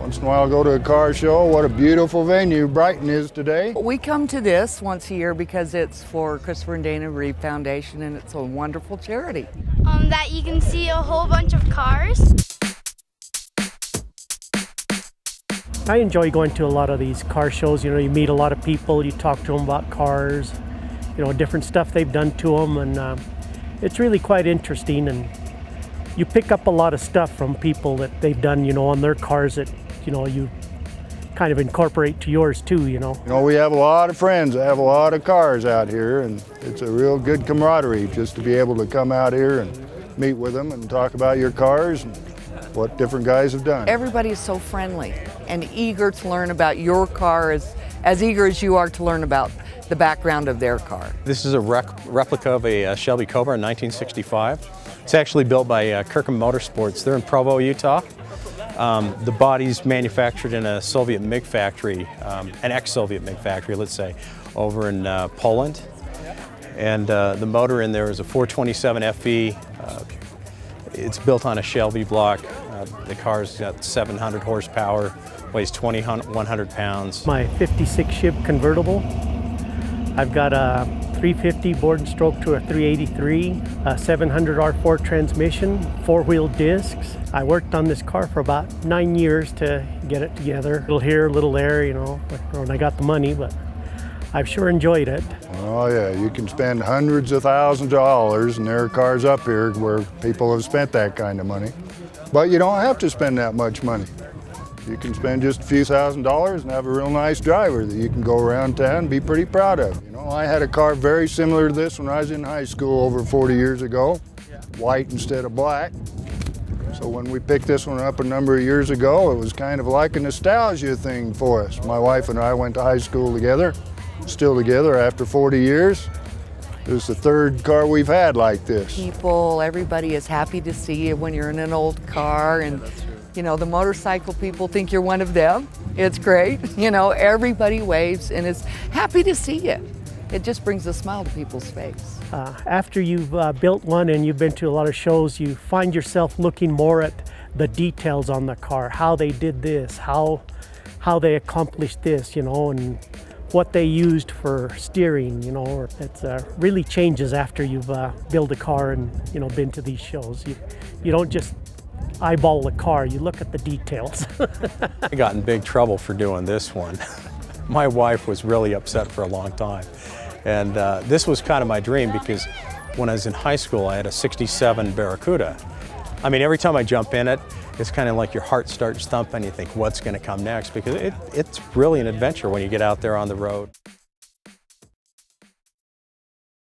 Once in a while I go to a car show. What a beautiful venue Brighton is today. We come to this once a year because it's for Christopher and Dana Reeve Foundation, and it's a wonderful charity. That you can see a whole bunch of cars. I enjoy going to a lot of these car shows. You know, you meet a lot of people, you talk to them about cars, you know, different stuff they've done to them, and it's really quite interesting. And you pick up a lot of stuff from people that they've done, you know, on their cars that, you know, you kind of incorporate to yours too, you know. You know, we have a lot of friends that have a lot of cars out here, and it's a real good camaraderie just to be able to come out here and meet with them and talk about your cars and what different guys have done. Everybody is so friendly and eager to learn about your car, as eager as you are to learn about the background of their car. This is a replica of a Shelby Cobra in 1965. It's actually built by Kirkham Motorsports. They're in Provo, Utah. The body's manufactured in a Soviet MiG factory, an ex-Soviet MiG factory, let's say, over in Poland. And the motor in there is a 427 FE. It's built on a Shelby block. The car's got 700 horsepower, weighs 2,100 pounds. My 56 Chevy convertible. I've got a 350 board and stroke to a 383, a 700 R4 transmission, four-wheel discs. I worked on this car for about 9 years to get it together. Little here, little there, you know, when I got the money, but I've sure enjoyed it. Oh yeah, you can spend hundreds of thousands of dollars, and there are cars up here where people have spent that kind of money. But you don't have to spend that much money. You can spend just a few $1,000s and have a real nice driver that you can go around town and be pretty proud of. You know, I had a car very similar to this when I was in high school over 40 years ago, white instead of black. So when we picked this one up a number of years ago, it was kind of like a nostalgia thing for us. My wife and I went to high school together, still together after 40 years. It was the third car we've had like this. People, everybody is happy to see you when you're in an old car, and you know, the motorcycle people think you're one of them. It's great. You know, everybody waves and is happy to see you. It just brings a smile to people's face. After you've built one and you've been to a lot of shows, you find yourself looking more at the details on the car, how they did this, how they accomplished this, you know, and what they used for steering, you know. It really changes after you've built a car and, you know, been to these shows. You don't just eyeball the car, you look at the details. I got in big trouble for doing this one. My wife was really upset for a long time. And this was kind of my dream, because when I was in high school, I had a 67 Barracuda. I mean, every time I jump in it, it's kind of like your heart starts thumping. You think, what's going to come next? Because it's really an adventure when you get out there on the road.